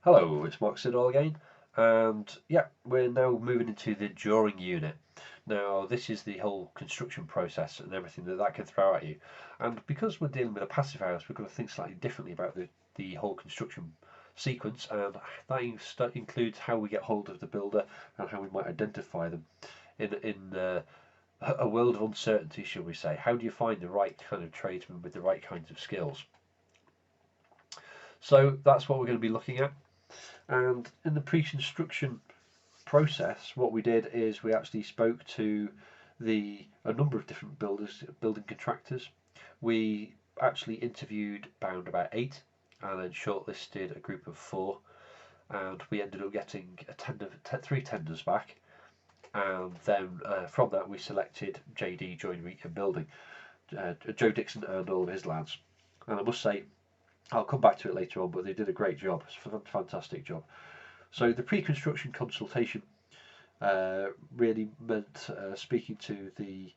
Hello, it's Mark Siddall again, and yeah, we're now moving into the drawing unit. Now, this is the whole construction process and everything that can throw at you. And because we're dealing with a passive house, we've got to think slightly differently about the whole construction sequence, and that includes how we get hold of the builder and how we might identify them in a world of uncertainty, shall we say. How do you find the right kind of tradesman with the right kinds of skills? So that's what we're going to be looking at. And in the pre-construction process, what we did is we actually spoke to a number of different building contractors. We actually interviewed about 8 and then shortlisted a group of 4, and we ended up getting 3 tenders back. And then from that, we selected JD Joinery and Building, Joe Dixon and all of his lads. And I must say, I'll come back to it later on, but they did a great job. It's a fantastic job. So the pre-construction consultation really meant speaking to the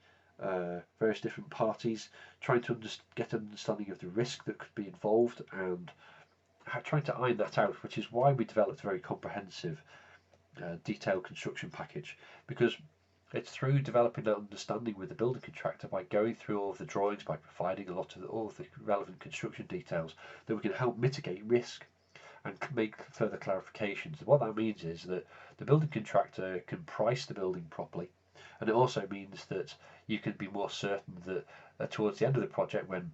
various different parties, trying to get an understanding of the risk that could be involved, and trying to iron that out, which is why we developed a very comprehensive, detailed construction package, because it's through developing that understanding with the building contractor, by going through all of the drawings, by providing all of the relevant construction details, that we can help mitigate risk and make further clarifications. What that means is that the building contractor can price the building properly, and it also means that you can be more certain that towards the end of the project, when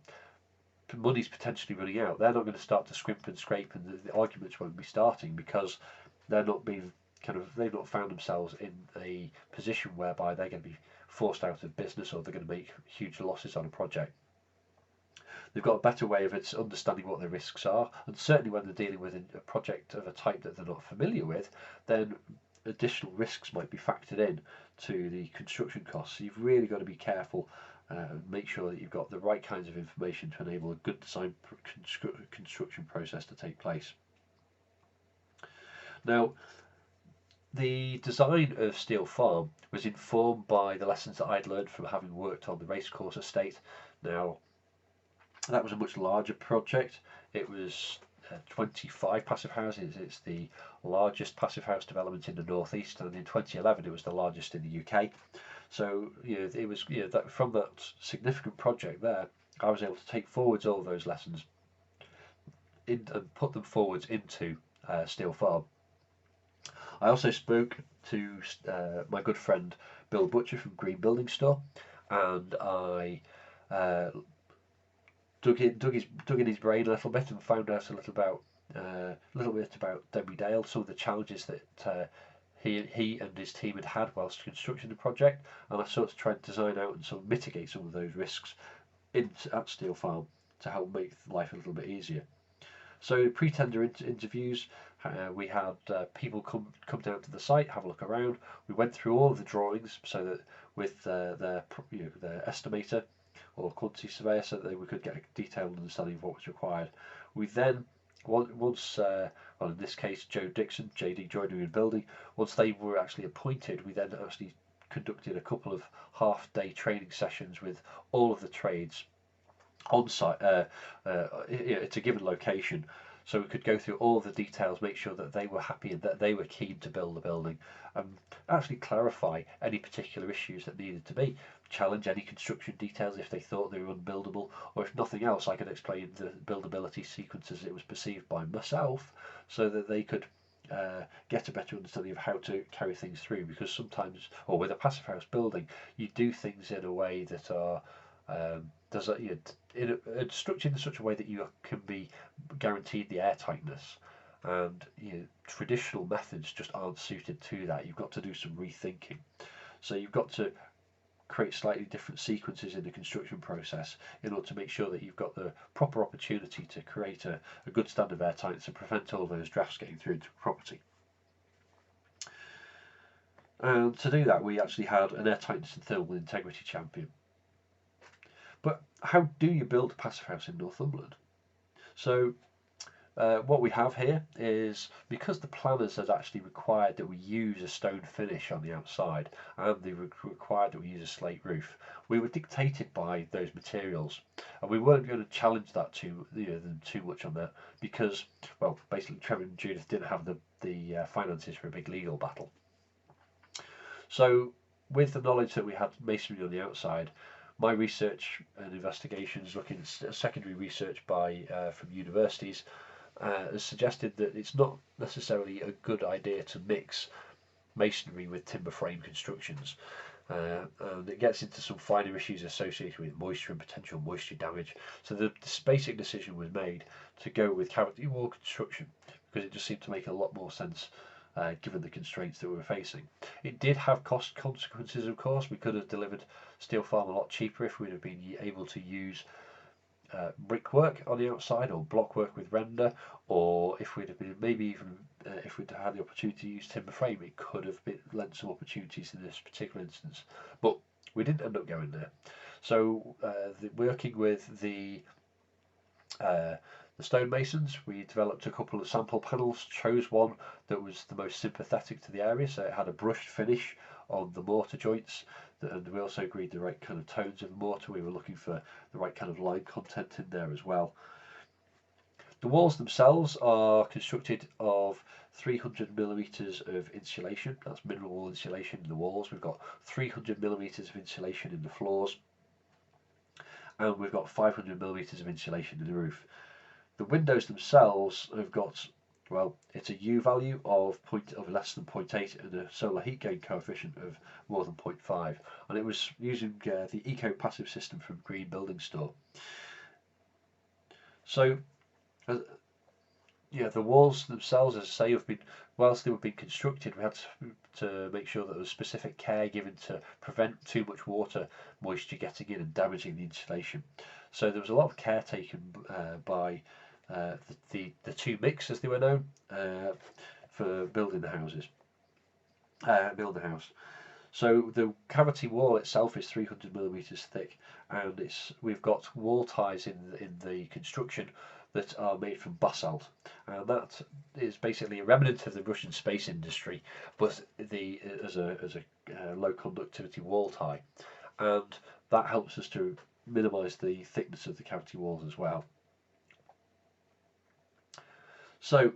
money's potentially running out, they're not going to start to scrimp and scrape, and the arguments won't be starting, because they're not being they've not found themselves in a position whereby they're going to be forced out of business, or they're going to make huge losses on a project. They've got a better way of understanding what their risks are, and certainly when they're dealing with a project of a type that they're not familiar with, then additional risks might be factored in to the construction costs. So you've really got to be careful and make sure that you've got the right kinds of information to enable a good design construction process to take place. Now, the design of Steel Farm was informed by the lessons that I'd learned from having worked on the racecourse estate. Now, that was a much larger project. It was 25 passive houses. It's the largest passive house development in the northeast, and in 2011 it was the largest in the UK. So it was that from that significant project there, I was able to take forwards all of those lessons and put them forwards into Steel Farm. I also spoke to my good friend Bill Butcher from Green Building Store, and I dug in his brain a little bit and found out a little bit about Denby Dale, some of the challenges that he and his team had whilst constructing the project, and I sort of tried to design out and sort of mitigate some of those risks at Steel Farm to help make life a little bit easier. So pre-tender interviews, we had people come down to the site, have a look around. We went through all of the drawings, so that with their estimator or quantity surveyor, so that we could get a detailed understanding of what was required. We then, once, well, in this case, Joe Dixon, JD Joinery and Building, once they were actually appointed, we then actually conducted a couple of half-day training sessions with all of the trades on site at a given location, so we could go through all the details, make sure that they were happy and that they were keen to build the building, and actually clarify any particular issues that needed to be, challenge any construction details if they thought they were unbuildable, or if nothing else, I could explain the buildability sequence as it was perceived by myself, so that they could get a better understanding of how to carry things through. Because sometimes, or with a passive house building, you do things in a way that are structured in such a way that you can be guaranteed the airtightness, and traditional methods just aren't suited to that. You've got to do some rethinking, so you've got to create slightly different sequences in the construction process in order to make sure that you've got the proper opportunity to create a good standard of airtightness and prevent all those drafts getting through into property. And to do that, we actually had an airtightness and thermal integrity champion. But how do you build a passive house in Northumberland? So what we have here is, because the planners had actually required that we use a stone finish on the outside and they required that we use a slate roof, we were dictated by those materials, and we weren't going to challenge that too much on that, because, well, basically Trevor and Judith didn't have the finances for a big legal battle. So with the knowledge that we had masonry on the outside, my research and investigations, looking at secondary research from universities, has suggested that it's not necessarily a good idea to mix masonry with timber frame constructions. And it gets into some finer issues associated with moisture and potential moisture damage. So this basic decision was made to go with cavity wall construction, because it just seemed to make a lot more sense given the constraints that we were facing. It did have cost consequences, of course. We could have delivered steel farm a lot cheaper if we'd have been able to use brickwork on the outside, or block work with render, or if we'd have been maybe even if we'd had the opportunity to use timber frame, it could have lent some opportunities in this particular instance. But we didn't end up going there. So working with the stonemasons, we developed a couple of sample panels, chose one that was the most sympathetic to the area, so it had a brushed finish on the mortar joints, and we also agreed the right kind of tones of the mortar. We were looking for the right kind of lime content in there as well. The walls themselves are constructed of 300mm of insulation. That's mineral wool insulation in the walls. We've got 300mm of insulation in the floors, and we've got 500mm of insulation in the roof. The windows themselves have got, well, it's a U value of less than 0.8 and a solar heat gain coefficient of more than 0.5, and it was using the Eco Passive system from Green Building Store. So the walls themselves, as I say, have been, whilst they were being constructed, we had to make sure that there was specific care given to prevent too much water moisture getting in and damaging the insulation. So there was a lot of care taken by the two mix, as they were known, for building the houses. Building the house. So the cavity wall itself is 300mm thick, and we've got wall ties in the construction that are made from basalt, and that is basically a remnant of the Russian space industry, but as a low conductivity wall tie, and that helps us to minimise the thickness of the cavity walls as well. So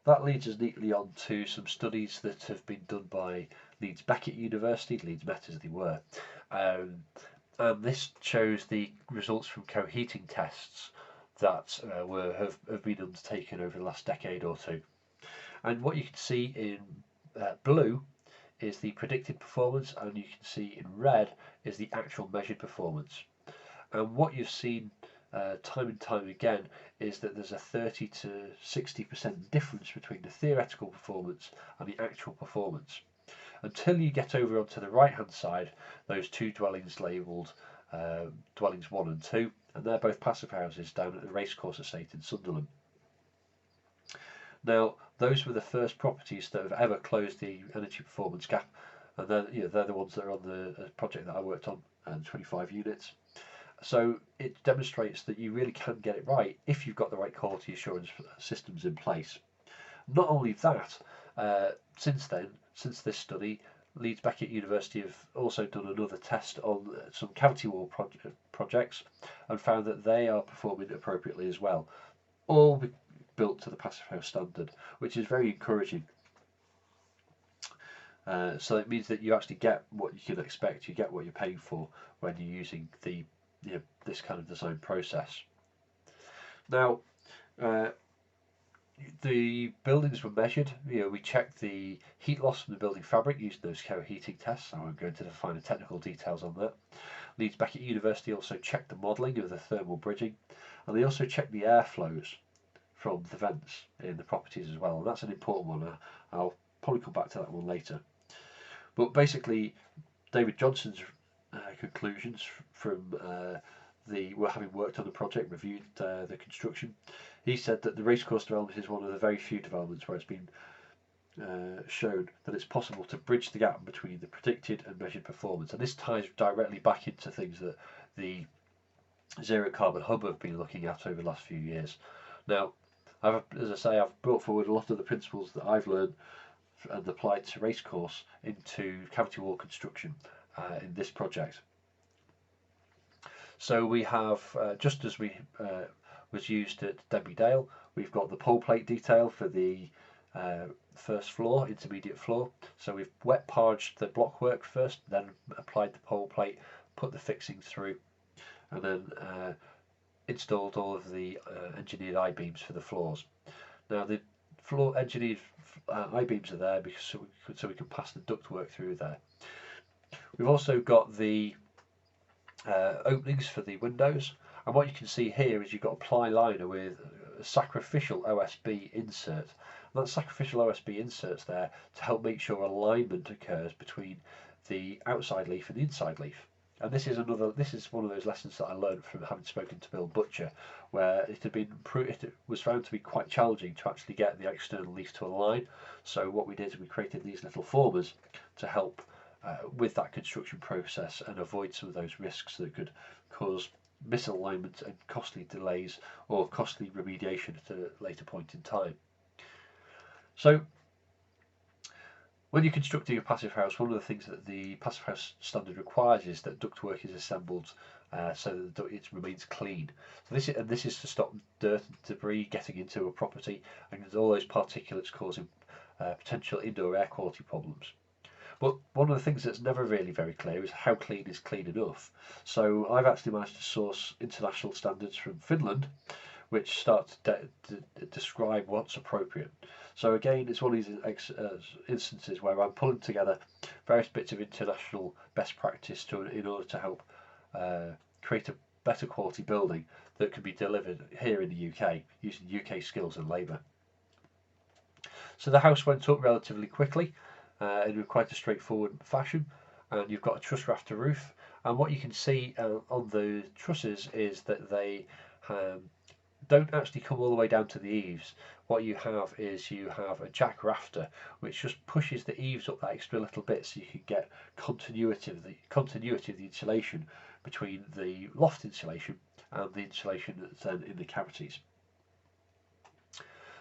that leads us neatly on to some studies that have been done by Leeds Beckett University, Leeds Met as they were, and this shows the results from coheating tests that have been undertaken over the last decade or two. And what you can see in blue is the predicted performance, and you can see in red is the actual measured performance. And what you've seen time and time again is that there's a 30 to 60% difference between the theoretical performance and the actual performance, until you get over onto the right hand side, those two dwellings labelled dwellings 1 and 2, and they're both passive houses down at the Racecourse Estate in Sunderland. Now, those were the first properties that have ever closed the energy performance gap, and they're the ones that are on the project that I worked on, 25 units. So it demonstrates that you really can get it right if you've got the right quality assurance systems in place. Not only that, since this study, Leeds Beckett University have also done another test on some cavity wall projects and found that they are performing appropriately as well, all built to the Passivhaus standard, which is very encouraging. So it means that you actually get what you can expect, you get what you're paying for when you're using this kind of design process. Now, the buildings were measured. We checked the heat loss from the building fabric using those coheating tests. I won't go into the finer technical details on that. Leeds Beckett University also checked the modelling of the thermal bridging, and they also checked the airflows from the vents in the properties as well, and that's an important one. I'll probably come back to that one later. But basically, David Johnson's conclusions from having worked on the project, reviewed the construction, he said that the Racecourse development is one of the very few developments where it's been shown that it's possible to bridge the gap between the predicted and measured performance, and this ties directly back into things that the Zero Carbon Hub have been looking at over the last few years. Now, as I say, I've brought forward a lot of the principles that I've learned and applied to race course into cavity wall construction in this project. So we have, just as we was used at Denby Dale, we've got the pole plate detail for the first floor, intermediate floor. So we've wet parged the blockwork first, then applied the pole plate, put the fixings through, and then installed all of the engineered I-beams for the floors. Now the floor engineered I-beams are there because so we can pass the ductwork through there. We've also got the openings for the windows, and what you can see here is you've got a ply liner with a sacrificial OSB insert. And that sacrificial OSB insert's there to help make sure alignment occurs between the outside leaf and the inside leaf. And this is one of those lessons that I learned from having spoken to Bill Butcher, where it was found to be quite challenging to actually get the external leaf to align. So what we did is we created these little formers to help with that construction process and avoid some of those risks that could cause misalignment and costly delays or costly remediation at a later point in time. So when you're constructing a passive house, one of the things that the Passivhaus standard requires is that ductwork is assembled so that it remains clean. So this is to stop dirt and debris getting into a property and all those particulates causing potential indoor air quality problems. But one of the things that's never really very clear is how clean is clean enough. So I've actually managed to source international standards from Finland, which start to describe what's appropriate. So again, it's one of these instances where I'm pulling together various bits of international best practice in order to help create a better quality building that can be delivered here in the UK using UK skills and labour. So the house went up relatively quickly in quite a straightforward fashion, and you've got a truss rafter roof, and what you can see on the trusses is that they don't actually come all the way down to the eaves. What you have is you have a jack rafter which just pushes the eaves up that extra little bit so you can get continuity of the insulation between the loft insulation and the insulation that's then in the cavities.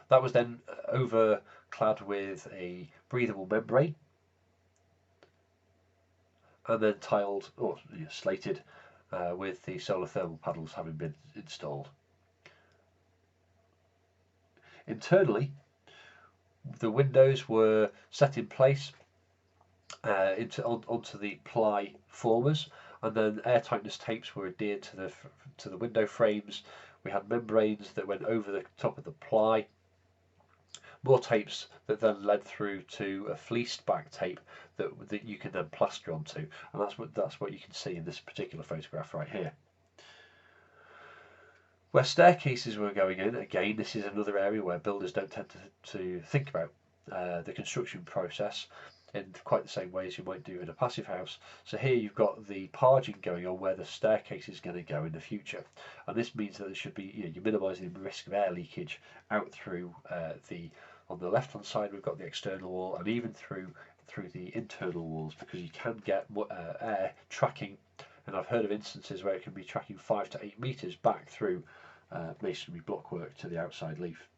That was then overclad with a breathable membrane and then tiled or slated with the solar thermal panels having been installed. Internally, the windows were set in place onto the ply formers, and then airtightness tapes were adhered to the window frames. We had membranes that went over the top of the ply, more tapes that then led through to a fleeced back tape that you can then plaster onto, and that's what you can see in this particular photograph right here. Where staircases were going in, again, this is another area where builders don't tend to think about the construction process in quite the same way as you might do in a passive house. So here you've got the parging going on where the staircase is going to go in the future, and this means that there should be, you're minimising the risk of air leakage out through on the left hand side we've got the external wall, and even through the internal walls, because you can get air tracking. And I've heard of instances where it can be tracking 5 to 8 metres back through masonry blockwork to the outside leaf.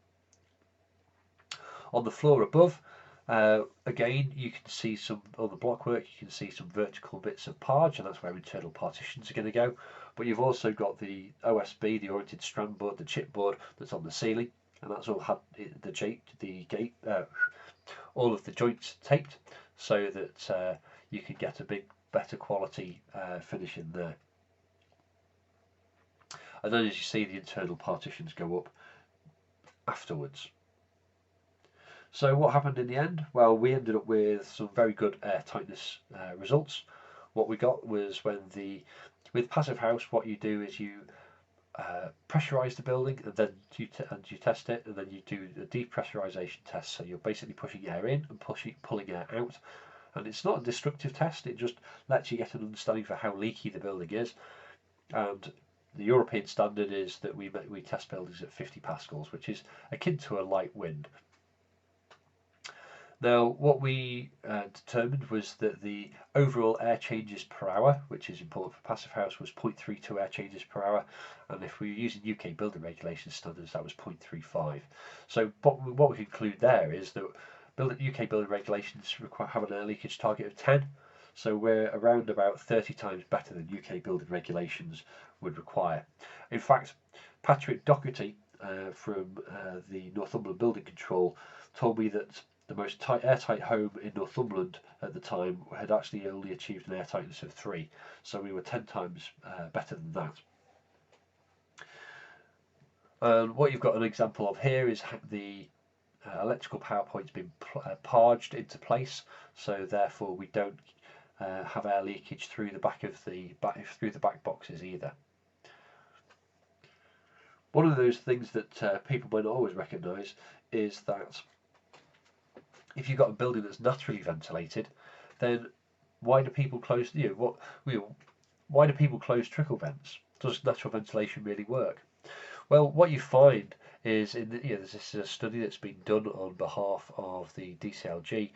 On the floor above, again, you can see on the blockwork, you can see some vertical bits of parge, and that's where internal partitions are going to go. But you've also got the OSB, the oriented strand board, the chipboard that's on the ceiling, and that's all had all of the joints taped so that you can get a better quality finish in there. And then as you see, the internal partitions go up afterwards. So what happened in the end? Well, we ended up with some very good air tightness results. What we got was with passive house, what you do is you pressurize the building, and then you test it, and then you do a depressurization test. So you're basically pushing air in and pulling air out. And it's not a destructive test, it just lets you get an understanding for how leaky the building is. And the European standard is that we test buildings at 50 pascals, which is akin to a light wind. Now, what we determined was that the overall air changes per hour, which is important for Passivhaus, was 0.32 air changes per hour, and if we were using UK building regulations standards, that was 0.35. So what we conclude there is that UK building regulations have an air leakage target of 10, so we're around about 30 times better than UK building regulations would require. In fact, Patrick Doherty from the Northumberland Building Control told me that the most airtight home in Northumberland at the time had actually only achieved an airtightness of 3, so we were 10 times better than that. And what you've got an example of here is the electrical power point's been parged into place, so therefore we don't have air leakage through the back boxes either. One of those things that people might not always recognise is that if you've got a building that's naturally ventilated, then why do people close? Why do people close trickle vents? Does natural ventilation really work? Well, what you find is this is a study that's been done on behalf of the DCLG,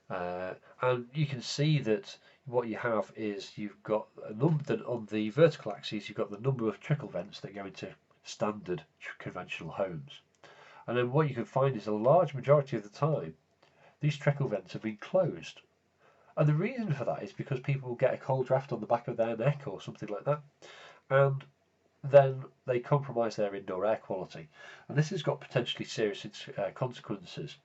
and you can see that what you have is you've got a number on the vertical axis. You've got the number of trickle vents that go into standard conventional homes. And then what you can find is a large majority of the time, these trickle vents have been closed. And the reason for that is because people will get a cold draft on the back of their neck or something like that, and then they compromise their indoor air quality. And this has got potentially serious consequences.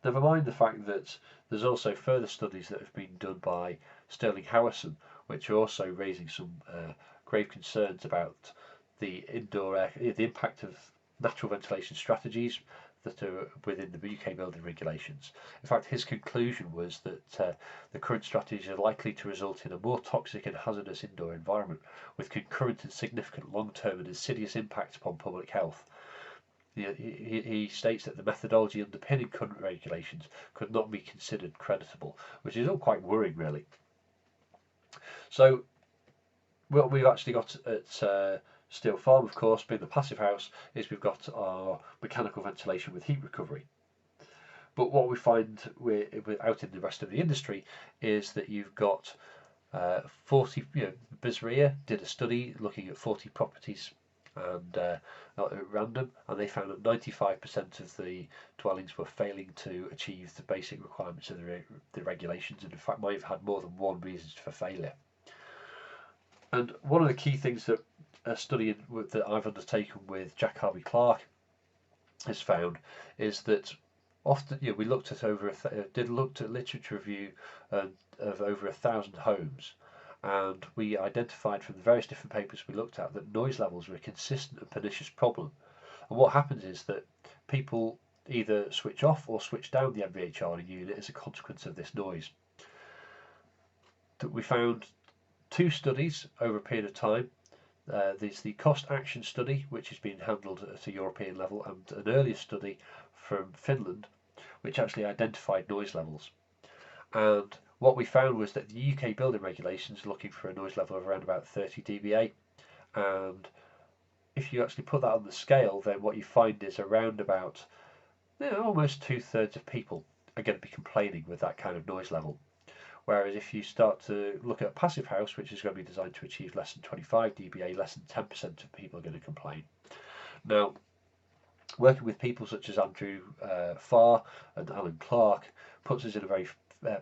Never mind the fact that there's also further studies that have been done by Sterling Howison, which are also raising some grave concerns about the indoor air, the impact of natural ventilation strategies that are within the UK building regulations. In fact, his conclusion was that the current strategies are likely to result in a more toxic and hazardous indoor environment, with concurrent and significant long-term and insidious impacts upon public health. He states that the methodology underpinning current regulations could not be considered creditable, which is all quite worrying, really. So, what we've actually got at Siddall Farm, of course, being the Passivhaus, is we've got our mechanical ventilation with heat recovery. But what we find out in the rest of the industry is that you've got 40. Bizria did a study looking at 40 properties and at random, and they found that 95% of the dwellings were failing to achieve the basic requirements of the regulations, and in fact might have had more than one reason for failure. And one of the key things that a study that I've undertaken with Jack Harvey Clark has found is that often we looked at literature review of over 1,000 homes, and we identified from the various different papers we looked at that noise levels were a consistent and pernicious problem. And what happens is that people either switch off or switch down the MVHR unit as a consequence of this noise. We found 2 studies over a period of time. There's the cost action study, which has been handled at a European level, and an earlier study from Finland, which actually identified noise levels. And what we found was that the UK building regulations are looking for a noise level of around about 30 dBA, and if you actually put that on the scale, then what you find is around about almost 2/3 of people are going to be complaining with that kind of noise level. Whereas if you start to look at a Passivhaus, which is going to be designed to achieve less than 25 dBA, less than 10% of people are going to complain. Now, working with people such as Andrew Farr and Alan Clark puts us in a very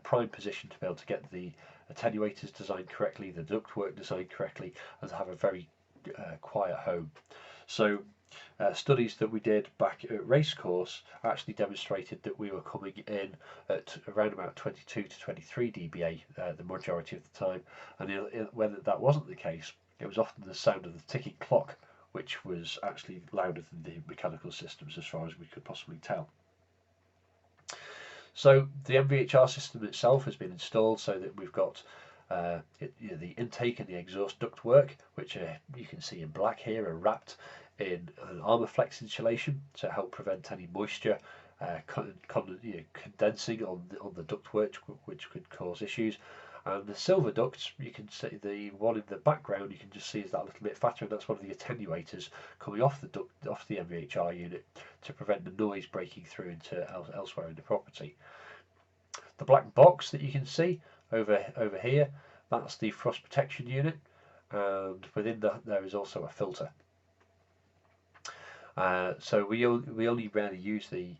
prime position to be able to get the attenuators designed correctly, the ductwork designed correctly, and to have a very quiet home. So studies that we did back at Racecourse actually demonstrated that we were coming in at around about 22 to 23 dBA the majority of the time, and whether that wasn't the case, it was often the sound of the ticking clock which was actually louder than the mechanical systems as far as we could possibly tell. So the MVHR system itself has been installed so that we've got the intake and the exhaust ductwork, which you can see in black here, are wrapped in an Armorflex insulation to help prevent any moisture condensing on the ductwork, which could cause issues. And the silver ducts, you can see the one in the background, you can just see is that little bit fatter, and that's one of the attenuators coming off the duct, off the MVHR unit, to prevent the noise breaking through into elsewhere in the property. The black box that you can see over here, that's the frost protection unit, and within that there is also a filter. So we only rarely use the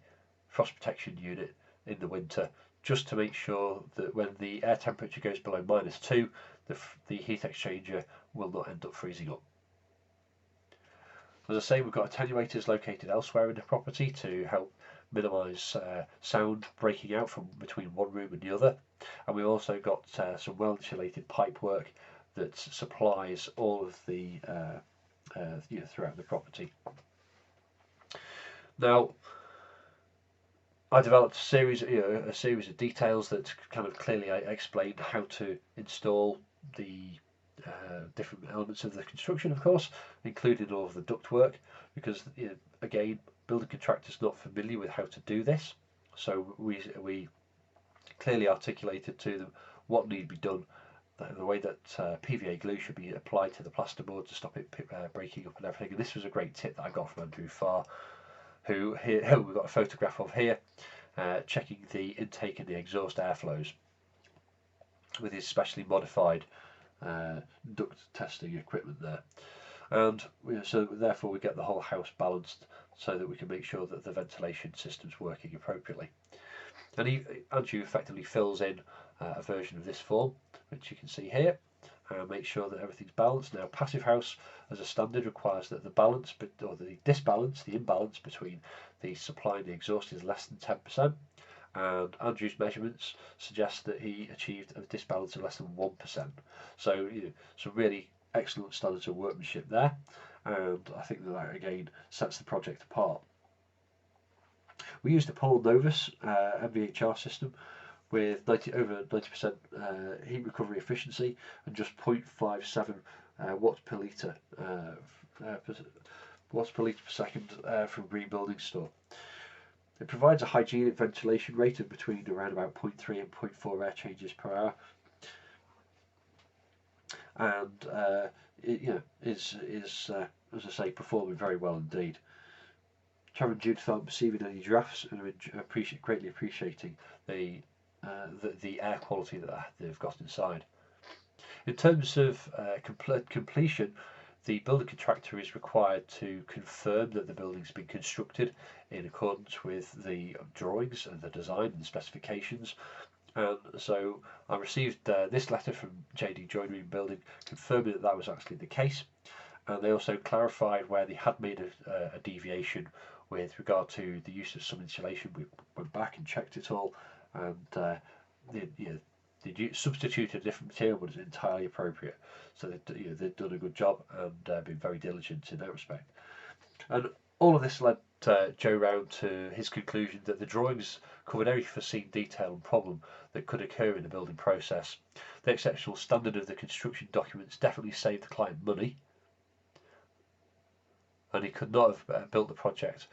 frost protection unit in the winter, just to make sure that when the air temperature goes below -2, the heat exchanger will not end up freezing up. As I say, we've got attenuators located elsewhere in the property to help minimise sound breaking out from between one room and the other, and we've also got some well insulated pipe work that supplies all of the throughout the property. Now, I developed a series of details that kind of clearly explained how to install the different elements of the construction, of course, including all of the ductwork, because again, building contractors not familiar with how to do this, so we clearly articulated to them what needed to be done, the way that PVA glue should be applied to the plasterboard to stop it breaking up and everything. And this was a great tip that I got from Andrew Farr, who we've got a photograph of here, checking the intake and the exhaust airflows with his specially modified duct testing equipment there. And so therefore we get the whole house balanced so that we can make sure that the ventilation system's working appropriately. And Andrew effectively fills in a version of this form, which you can see here, and make sure that everything's balanced. Now, Passivhaus as a standard requires that the balance, or the disbalance, the imbalance between the supply and the exhaust is less than 10%, and Andrew's measurements suggest that he achieved a disbalance of less than 1%. So some really excellent standards of workmanship there, and I think that again sets the project apart. We used a Paul Novus MVHR system with over 90% heat recovery efficiency and just 0.57 watts per litre per second from Green Building Store. It provides a hygienic ventilation rate of between around about 0.3 and 0.4 air changes per hour, and it is as I say, performing very well indeed. Trevor and Judith aren't perceiving any drafts and are greatly appreciating the air quality that they've got inside. In terms of completion, the building contractor is required to confirm that the building's been constructed in accordance with the drawings and the design and the specifications. And so I received this letter from JD Joinery and Building confirming that that was actually the case, and they also clarified where they had made a deviation with regard to the use of some insulation. We went back and checked it all, and they substituted a different material, but it's entirely appropriate. So they've done a good job and been very diligent in that respect. And all of this led Joe round to his conclusion that the drawings covered every foreseen detail and problem that could occur in the building process. The exceptional standard of the construction documents definitely saved the client money, and he could not have built the project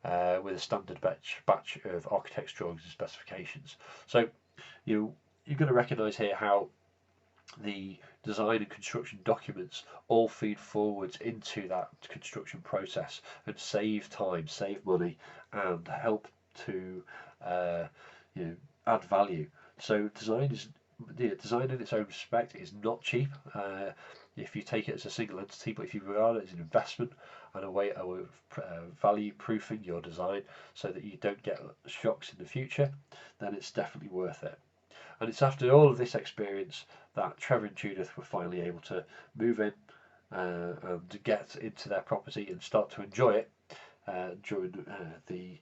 with a standard batch of architect's drawings and specifications. So you're going to recognise here how the design and construction documents all feed forwards into that construction process and save time, save money, and help to add value. So design in its own respect is not cheap if you take it as a single entity, but if you regard it as an investment and a way of value proofing your design so that you don't get shocks in the future, then it's definitely worth it. And it's after all of this experience that Trevor and Judith were finally able to move in and get into their property and start to enjoy it during the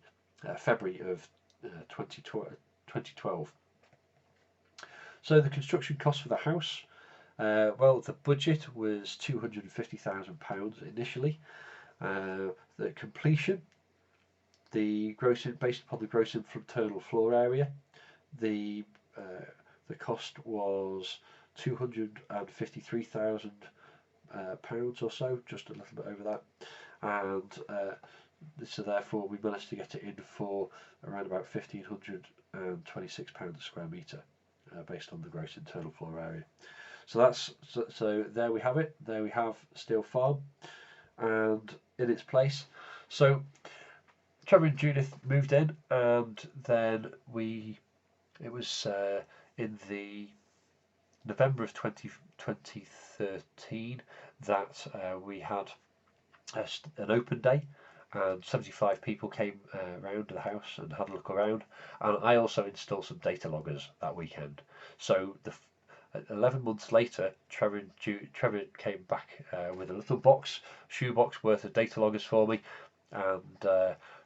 February of 2012. So the construction cost for the house, well, the budget was £250,000 initially. The completion, based upon the gross internal floor area, the cost was £253,000 or so, just a little bit over that, and so therefore we managed to get it in for around about £1,526 a square metre, based on the gross internal floor area. So there we have it. There we have Siddall Farm and in its place. So Trevor and Judith moved in, and then it was in the November of 2013 that we had an open day, and 75 people came round to the house and had a look around, and I also installed some data loggers that weekend. So 11 months later, Trevor came back with a little shoebox worth of data loggers for me, and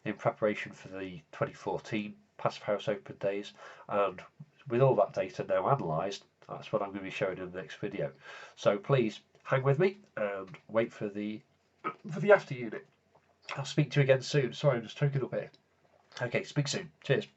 in preparation for the 2014 Passivhaus Open Days, and with all that data now analysed, that's what I'm going to be showing in the next video. So please hang with me and wait for the after unit. I'll speak to you again soon. Sorry, I'm just choking up here. Okay, speak soon. Cheers.